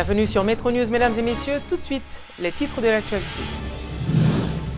Bienvenue sur Métro News, mesdames et messieurs. Tout de suite, les titres de l'actualité.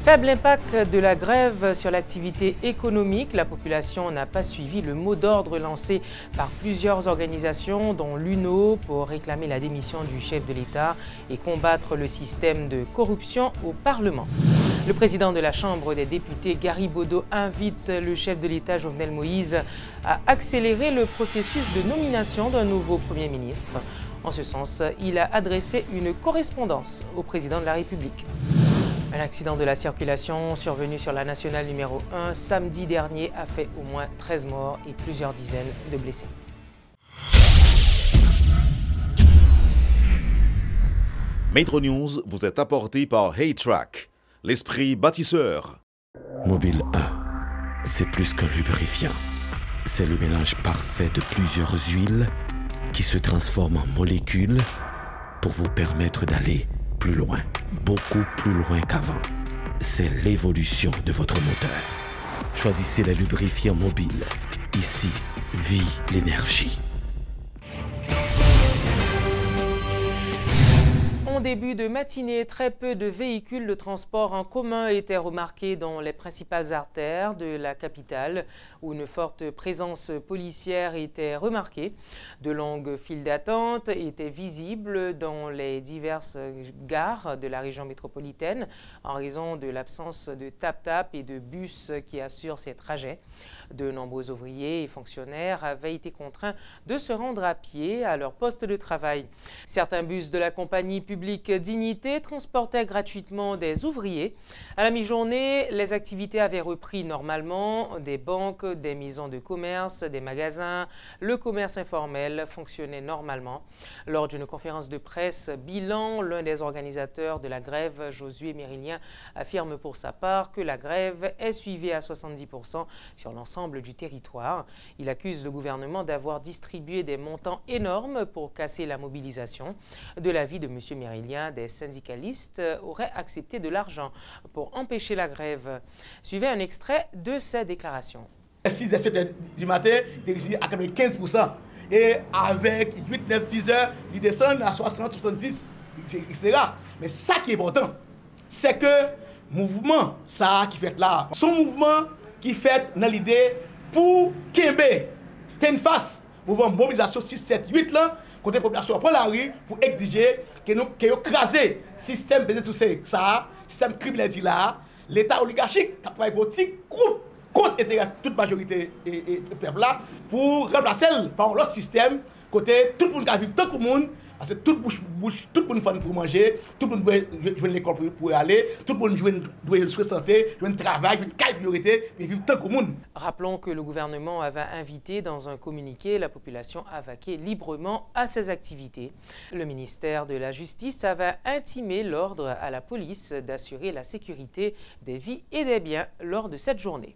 Faible impact de la grève sur l'activité économique. La population n'a pas suivi le mot d'ordre lancé par plusieurs organisations, dont l'UNO, pour réclamer la démission du chef de l'État et combattre le système de corruption au Parlement. Le président de la Chambre des députés, Gary Bodo, invite le chef de l'État, Jovenel Moïse, à accélérer le processus de nomination d'un nouveau Premier ministre. En ce sens, il a adressé une correspondance au président de la République. Un accident de la circulation survenu sur la nationale numéro 1 samedi dernier a fait au moins 13 morts et plusieurs dizaines de blessés. Métro News vous est apporté par Haytrack, l'esprit bâtisseur. Mobile 1, c'est plus qu'un lubrifiant. C'est le mélange parfait de plusieurs huiles qui se transforment en molécules pour vous permettre d'aller plus loin, beaucoup plus loin qu'avant. C'est l'évolution de votre moteur. Choisissez les lubrifiants mobiles. Ici, vit l'énergie. En début de matinée, très peu de véhicules de transport en commun étaient remarqués dans les principales artères de la capitale, où une forte présence policière était remarquée. De longues files d'attente étaient visibles dans les diverses gares de la région métropolitaine en raison de l'absence de tap-tap et de bus qui assurent ces trajets. De nombreux ouvriers et fonctionnaires avaient été contraints de se rendre à pied à leur poste de travail. Certains bus de la compagnie publique Dignité transportait gratuitement des ouvriers. À la mi-journée, les activités avaient repris normalement. Des banques, des maisons de commerce, des magasins, le commerce informel fonctionnait normalement. Lors d'une conférence de presse bilan, l'un des organisateurs de la grève, Josué Mérilien, affirme pour sa part que la grève est suivie à 70% sur l'ensemble du territoire. Il accuse le gouvernement d'avoir distribué des montants énormes pour casser la mobilisation. De l'avis de M. Mérilien, des syndicalistes auraient accepté de l'argent pour empêcher la grève. Suivez un extrait de ces déclarations. 6 et 7 heures du matin, il est à 95%. Et avec 8, 9, 10 heures, il descend à 60, 70, etc. Mais ça qui est important, c'est que le mouvement, ça qui fait là, son mouvement qui fait dans l'idée pour Kembe, ten face, mouvement mobilisation 6, 7, 8 là, côté population prend la rue pour exiger que nous écraser le système basé sur ça, système criminel là, l'État oligarchique qui travaille politique contre toute majorité et peuple là pour remplacer par l'autre système côté tout le monde qui vit tant que le monde parce que tout le monde fait pour manger, tout le monde doit jouer l'école pour aller, tout le monde doit se santé, jouer un travail, une priorité, mais vivre tant que le monde. Rappelons que le gouvernement avait invité dans un communiqué la population à vaquer librement à ses activités. Le ministère de la Justice avait intimé l'ordre à la police d'assurer la sécurité des vies et des biens lors de cette journée.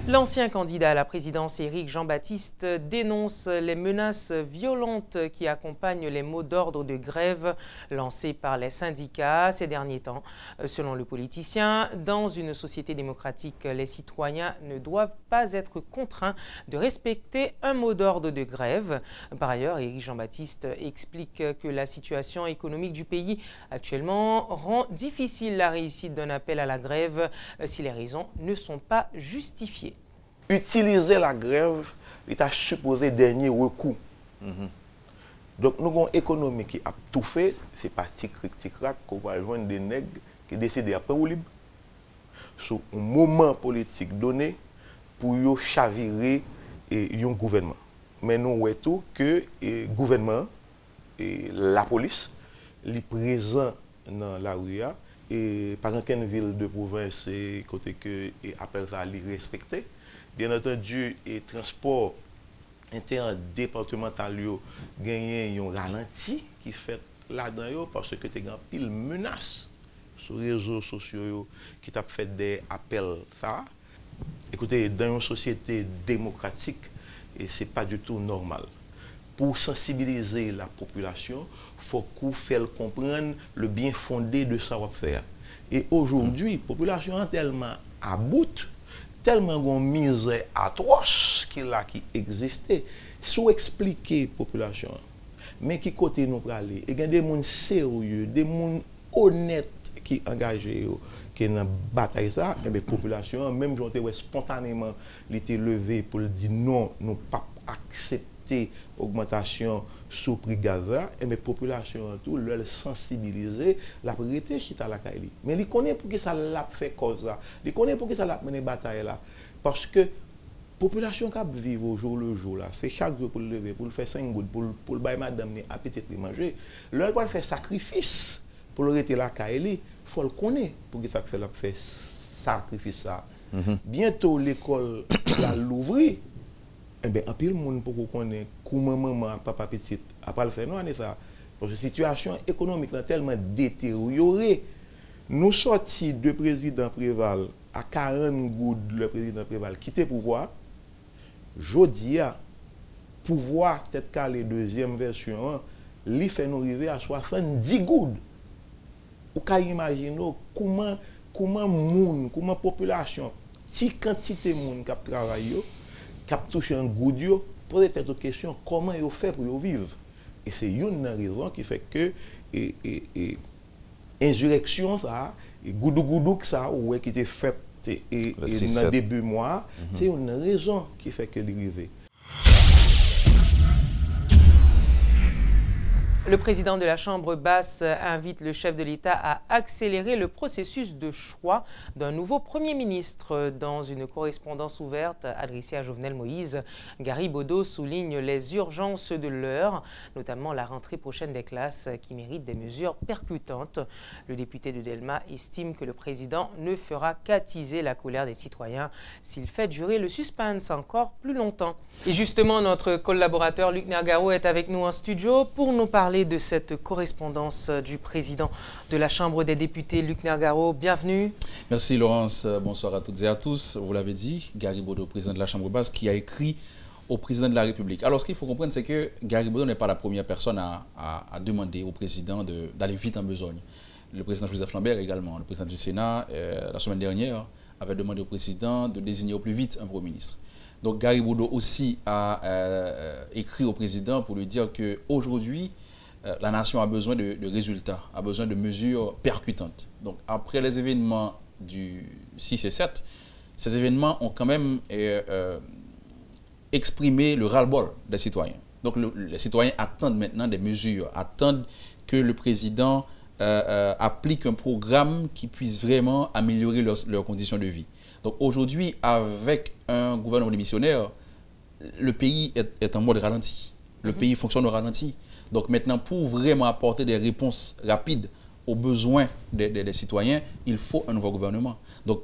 L'ancien candidat à la présidence, Éric Jean-Baptiste, dénonce les menaces violentes qui accompagnent les mots d'ordre de grève lancés par les syndicats ces derniers temps. Selon le politicien, dans une société démocratique, les citoyens ne doivent pas être contraints de respecter un mot d'ordre de grève. Par ailleurs, Éric Jean-Baptiste explique que la situation économique du pays actuellement rend difficile la réussite d'un appel à la grève si les raisons ne sont pas justifiées. Utiliser la grève est supposé dernier recours. Donc nous avons une économie qui a tout fait, c'est pas tic-rac qu'on va joindre des nègres qui décident après ou libre. Sur un moment politique donné pour yo chavirer un gouvernement. Mais nous voyons tout que le gouvernement et la police sont présents dans la rue et par aucune ville de province côté que appelle ça les respecter. Bien entendu, et transport interdépartemental gagné un ralenti qui fait là-dedans parce que tu as pile menace sur les réseaux sociaux qui t'a fait des appels ça. Écoutez, dans une société démocratique, ce n'est pas du tout normal. Pour sensibiliser la population, il faut qu'on fasse comprendre le bien fondé de savoir-faire. Et aujourd'hui, la population est tellement à bout, tellement une misère atroce qui existait. sous expliquer population, mais qui côté nous pour aller, il y a des gens sérieux, des gens honnêtes qui engagés, qui dans bataille ça, et bien population, même si spontanément, il était levé pour dire non, nous pas accepter augmentation sous prix gaz, et bien population tout leur sensibiliser, la priorité c'est à la Kaili. Mais il connaît pour que ça l'a fait cause là, il connaît pour que ça l'a mené bataille là, parce que population qui vit au jour le jour là, c'est chaque jour pour le lever, pour le faire 5 gouttes, pour le bailler madame appétit pour manger, leur doit faire sacrifice pour le rester la Kaili, faut le connaître pour que ça fait sacrifice ça. Bientôt l'école va l'ouvrir. Eh bien, en pile monde pour qu'on connaisse comment maman, papa petit a pas le faire non ça. Parce que la situation économique est tellement détériorée. Nous sortis de président Préval à 40 gouttes le président Préval quitter pouvoir. Jodi a pouvoir tête calé deuxième version, li fait nous arriver à 70 gouttes. Ou ka imaginer comment moun, comment population, si quantité moun k'ap travaille qui a touché un goût, poser cette question, comment ils fait pour vivre. Et c'est une raison qui fait que insurrection, ça, et goudou ça, ou qui était faite dans le début du mois, c'est une raison qui fait que l'arrivée. Le président de la Chambre basse invite le chef de l'État à accélérer le processus de choix d'un nouveau Premier ministre. Dans une correspondance ouverte adressée à Jovenel Moïse, Gary Bodo souligne les urgences de l'heure, notamment la rentrée prochaine des classes qui méritent des mesures percutantes. Le député de Delma estime que le président ne fera qu'attiser la colère des citoyens s'il fait durer le suspense encore plus longtemps. Et justement, notre collaborateur Luc Nergaro est avec nous en studio pour nous parler de cette correspondance du président de la Chambre des députés, Luc Nergaro. Bienvenue. Merci Laurence, bonsoir à toutes et à tous. Vous l'avez dit, Gary Bodo, président de la Chambre basse, qui a écrit au président de la République. Alors ce qu'il faut comprendre, c'est que Gary Bodo n'est pas la première personne à demander au président d'aller vite en besogne. Le président Joseph Lambert également, le président du Sénat, la semaine dernière, avait demandé au président de désigner au plus vite un Premier ministre. Donc Gary Bodo aussi a écrit au président pour lui dire qu'aujourd'hui, la nation a besoin de résultats, a besoin de mesures percutantes. Donc après les événements du 6 et 7, ces événements ont quand même exprimé le ras-le-bol des citoyens. Donc les citoyens attendent maintenant des mesures, attendent que le président applique un programme qui puisse vraiment améliorer leurs conditions de vie. Donc aujourd'hui, avec un gouvernement démissionnaire, le pays est en mode ralenti. Le pays fonctionne au ralenti. Donc maintenant, pour vraiment apporter des réponses rapides aux besoins des citoyens, il faut un nouveau gouvernement. Donc,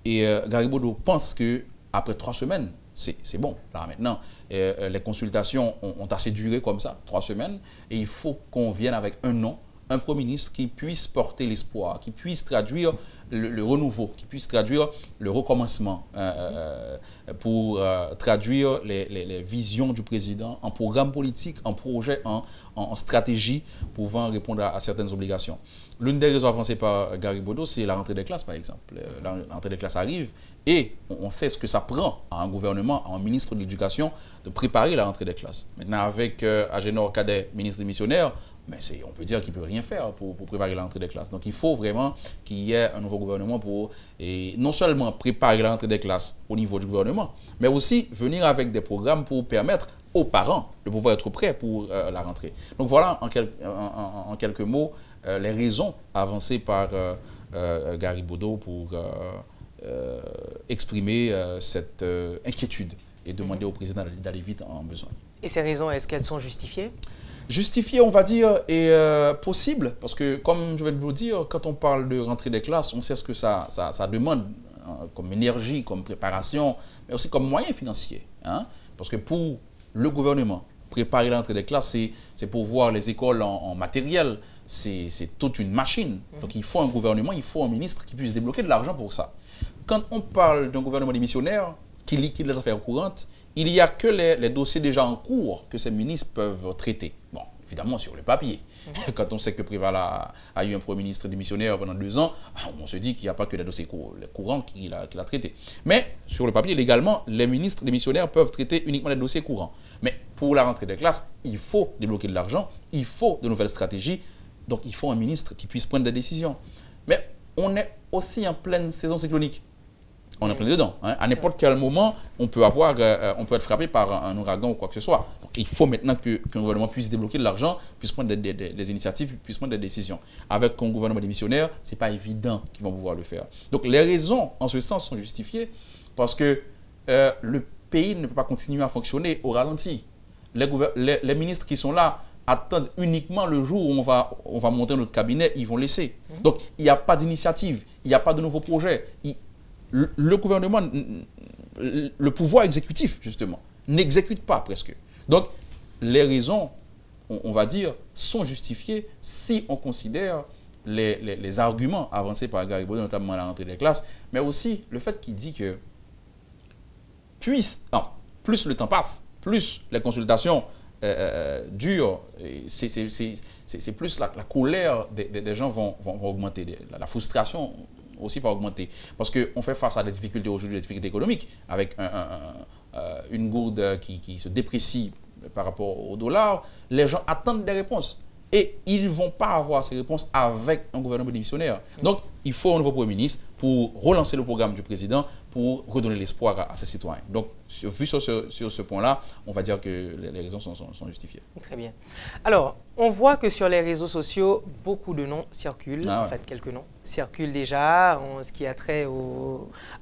Gary Bodo pense qu'après 3 semaines, c'est bon. Là maintenant, les consultations ont assez duré comme ça, 3 semaines, et il faut qu'on vienne avec un nom, un Premier ministre qui puisse porter l'espoir, qui puisse traduire le renouveau, qui puisse traduire le recommencement, pour traduire les visions du président en programme politique, en projet, en stratégie pouvant répondre à certaines obligations. L'une des raisons avancées par Gary Bodo, c'est la rentrée des classes, par exemple. La rentrée des classes arrive et on sait ce que ça prend à un gouvernement, à un ministre de l'Éducation, de préparer la rentrée des classes. Maintenant, avec Agénor Cadet, ministre démissionnaire, mais on peut dire qu'il ne peut rien faire pour préparer la rentrée des classes. Donc il faut vraiment qu'il y ait un nouveau gouvernement pour non seulement préparer la rentrée des classes au niveau du gouvernement, mais aussi venir avec des programmes pour permettre aux parents de pouvoir être prêts pour la rentrée. Donc voilà en quelques mots les raisons avancées par Gary Bodo pour exprimer cette inquiétude et demander au président d'aller vite en besoin. Et ces raisons, est-ce qu'elles sont justifiées ? Justifié, on va dire, est possible, parce que, comme je vais vous dire, quand on parle de rentrée des classes, on sait ce que ça demande comme énergie, comme préparation, mais aussi comme moyen financier. Hein? Parce que pour le gouvernement, préparer la rentrée des classes, c'est pour voir les écoles en matériel, c'est toute une machine. Donc il faut un gouvernement, il faut un ministre qui puisse débloquer de l'argent pour ça. Quand on parle d'un gouvernement démissionnaire qui liquide les affaires courantes, il n'y a que les dossiers déjà en cours que ces ministres peuvent traiter. Bon, évidemment sur le papier. Quand on sait que Préval a eu un Premier ministre démissionnaire pendant 2 ans, on se dit qu'il n'y a pas que des dossiers courants qu'il a traités. Mais sur le papier, légalement, les ministres démissionnaires peuvent traiter uniquement des dossiers courants. Mais pour la rentrée des classes, il faut débloquer de l'argent, il faut de nouvelles stratégies, donc il faut un ministre qui puisse prendre des décisions. Mais on est aussi en pleine saison cyclonique. On est plein dedans. Hein. À n'importe quel moment, on peut être frappé par un ouragan ou quoi que ce soit. Donc, il faut maintenant qu'un gouvernement puisse débloquer de l'argent, puisse prendre des initiatives, puisse prendre des décisions. Avec un gouvernement démissionnaire, ce n'est pas évident qu'ils vont pouvoir le faire. Donc les raisons, en ce sens, sont justifiées parce que le pays ne peut pas continuer à fonctionner au ralenti. Les ministres qui sont là attendent uniquement le jour où on va monter notre cabinet, ils vont laisser. Donc il n'y a pas d'initiative, il n'y a pas de nouveaux projets. Le gouvernement, le pouvoir exécutif, justement, n'exécute pas presque. Donc, les raisons, on va dire, sont justifiées si on considère les arguments avancés par Garibodo, notamment à la rentrée des classes, mais aussi le fait qu'il dit que plus le temps passe, plus les consultations durent, c'est plus la colère des gens vont augmenter, la frustration aussi va augmenter. Parce qu'on fait face à des difficultés aujourd'hui, des difficultés économiques, avec une gourde qui se déprécie par rapport au dollar. Les gens attendent des réponses. Et ils ne vont pas avoir ces réponses avec un gouvernement démissionnaire. Donc, il faut un nouveau Premier ministre pour relancer le programme du président, pour redonner l'espoir à ses citoyens. Donc, vu sur ce point-là, on va dire que les raisons sont justifiées. Très bien. Alors, on voit que sur les réseaux sociaux, beaucoup de noms circulent. En fait, quelques noms circulent déjà en ce qui a trait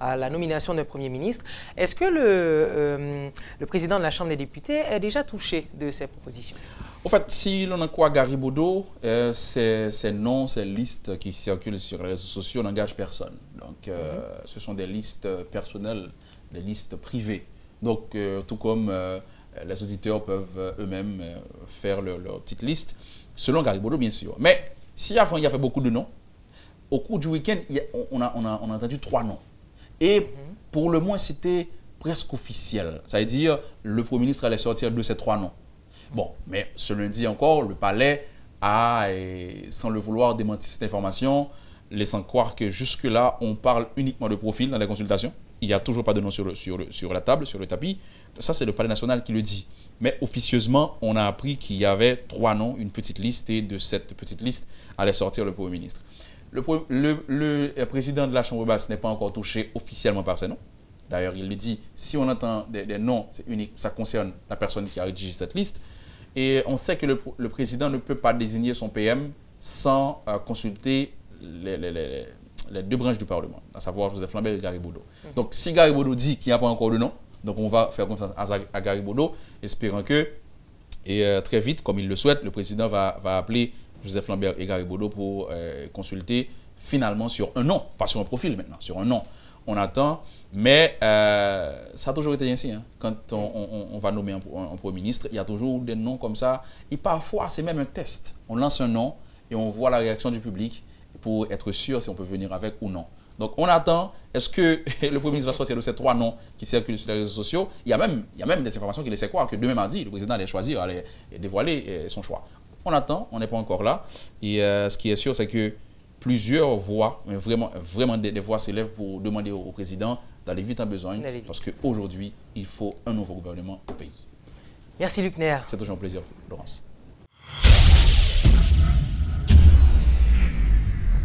à la nomination d'un Premier ministre. Est-ce que le président de la Chambre des députés est déjà touché de ces propositions? En fait, si l'on en croit Garibodo, ces noms, ces listes qui circulent sur les réseaux sociaux n'engagent personne. Donc, ce sont des listes personnelles, des listes privées. Donc, tout comme les auditeurs peuvent eux-mêmes faire leur petite liste, selon Garibodo, bien sûr. Mais si avant, il y avait beaucoup de noms, au cours du week-end, on a entendu 3 noms. Et pour le moins, c'était presque officiel. Ça veut dire le Premier ministre allait sortir de ces 3 noms. Bon, mais ce lundi encore, le palais a, sans le vouloir, démenti cette information, laissant croire que jusque-là, on parle uniquement de profil dans les consultations. Il n'y a toujours pas de nom sur la table, sur le tapis. Ça, c'est le palais national qui le dit. Mais officieusement, on a appris qu'il y avait 3 noms, une petite liste, et de cette petite liste allait sortir le Premier ministre. Le président de la Chambre basse n'est pas encore touché officiellement par ces noms. D'ailleurs, il le dit, si on entend des noms, c'est unique, ça concerne la personne qui a rédigé cette liste. Et on sait que le président ne peut pas désigner son PM sans consulter les 2 branches du Parlement, à savoir Joseph Lambert et Garibodo. Donc, si Garibodo dit qu'il n'y a pas encore de nom, donc on va faire confiance à Garibodo, espérant que, très vite, comme il le souhaite, le président va appeler Joseph Lambert et Garibodo pour consulter finalement sur un nom, pas sur un profil maintenant, sur un nom. On attend, mais ça a toujours été ainsi. Hein. Quand on va nommer un Premier ministre, il y a toujours des noms comme ça. Et parfois, c'est même un test. On lance un nom et on voit la réaction du public pour être sûr si on peut venir avec ou non. Donc, on attend. Est-ce que le Premier ministre va sortir de ces 3 noms qui circulent sur les réseaux sociaux? Il y a même des informations qui laissent croire que demain mardi, le président allait choisir, allait dévoiler son choix. On attend, on n'est pas encore là. Et ce qui est sûr, c'est que plusieurs voix, vraiment des voix s'élèvent pour demander au président d'aller vite en besogne, parce qu'aujourd'hui, il faut un nouveau gouvernement au pays. Merci Luc Néer. C'est toujours un plaisir, Laurence.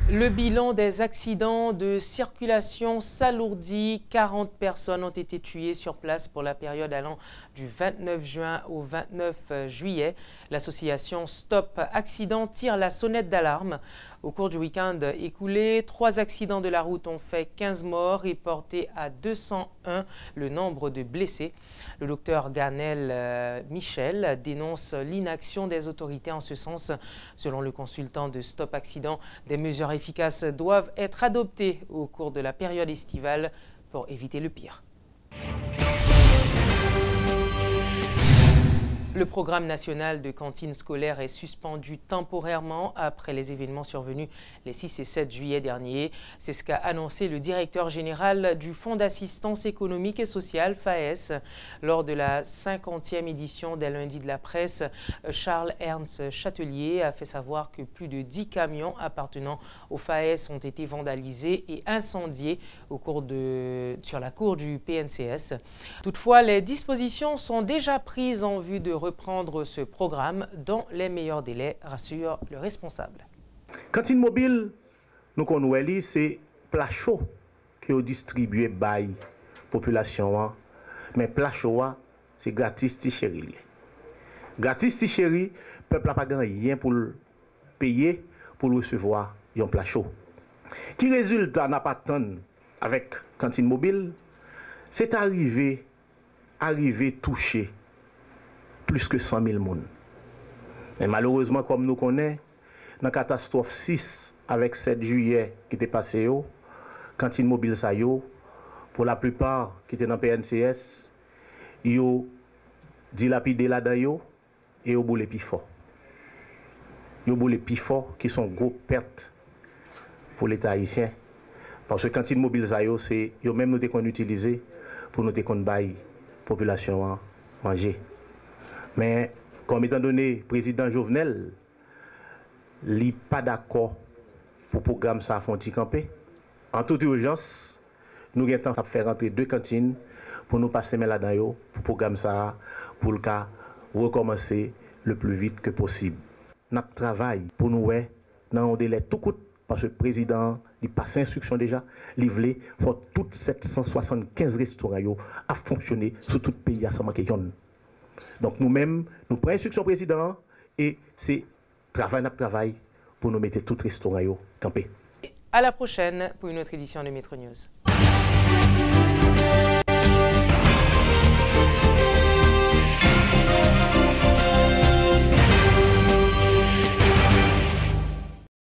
Le bilan des accidents de circulation s'alourdit. 40 personnes ont été tuées sur place pour la période allant du 29 juin au 29 juillet. L'association Stop Accident tire la sonnette d'alarme. Au cours du week-end écoulé, 3 accidents de la route ont fait 15 morts et porté à 201 le nombre de blessés. Le docteur Garnel Michel dénonce l'inaction des autorités en ce sens. Selon le consultant de Stop Accident, des mesures efficaces doivent être adoptées au cours de la période estivale pour éviter le pire. Le programme national de cantine scolaire est suspendu temporairement après les événements survenus les 6 et 7 juillet dernier. C'est ce qu'a annoncé le directeur général du Fonds d'assistance économique et sociale, FAES. Lors de la 50e édition des lundis de la presse, Charles-Ernst Châtelier a fait savoir que plus de 10 camions appartenant au FAES ont été vandalisés et incendiés sur la cour du PNCS. Toutefois, les dispositions sont déjà prises en vue de reprendre ce programme dans les meilleurs délais, rassure le responsable. Cantine mobile, nous connaissons, c'est plat chaud que vous distribuez par la population. Mais plat chaud, c'est gratis, ti chéri. Gratis, ti chéri, le peuple n'a pas rien pour payer, pour recevoir un plat chaud. Qui résultat n'a pas tant avec cantine mobile, c'est arrivé toucher plus que 100 000 personnes. Mais malheureusement, comme nous connaissons, dans la catastrophe 6 avec 7 juillet qui était passé, cantine mobile ça pour la plupart qui étaient dans le PNCS, ils ont dilapidé là-dedans et ils ont boulé plus fort. Ils ont boulé plus fort qui sont gros pertes pour l'État haïtien. Parce que cantine mobile ça c'est même nous qu'on utilisé pour nous qu'on bailler population manger. Mais comme étant donné président Jovenel n'est pas d'accord pour le programme ça fonti camper. En toute urgence, nous avons temps faire rentrer 2 cantines pour nous passer là-dedans pour le programme ça pour le cas recommencer le plus vite que possible. Nous travaillons pour nous dans un délai tout court parce que le président il passe instruction déjà, livré pour toutes 775 restaurants à fonctionner sur tout le pays à sans manquer. Donc nous-mêmes, nous prenons instruction président et c'est travail pour nous mettre tout restaurant campé. À la prochaine pour une autre édition de Metro News.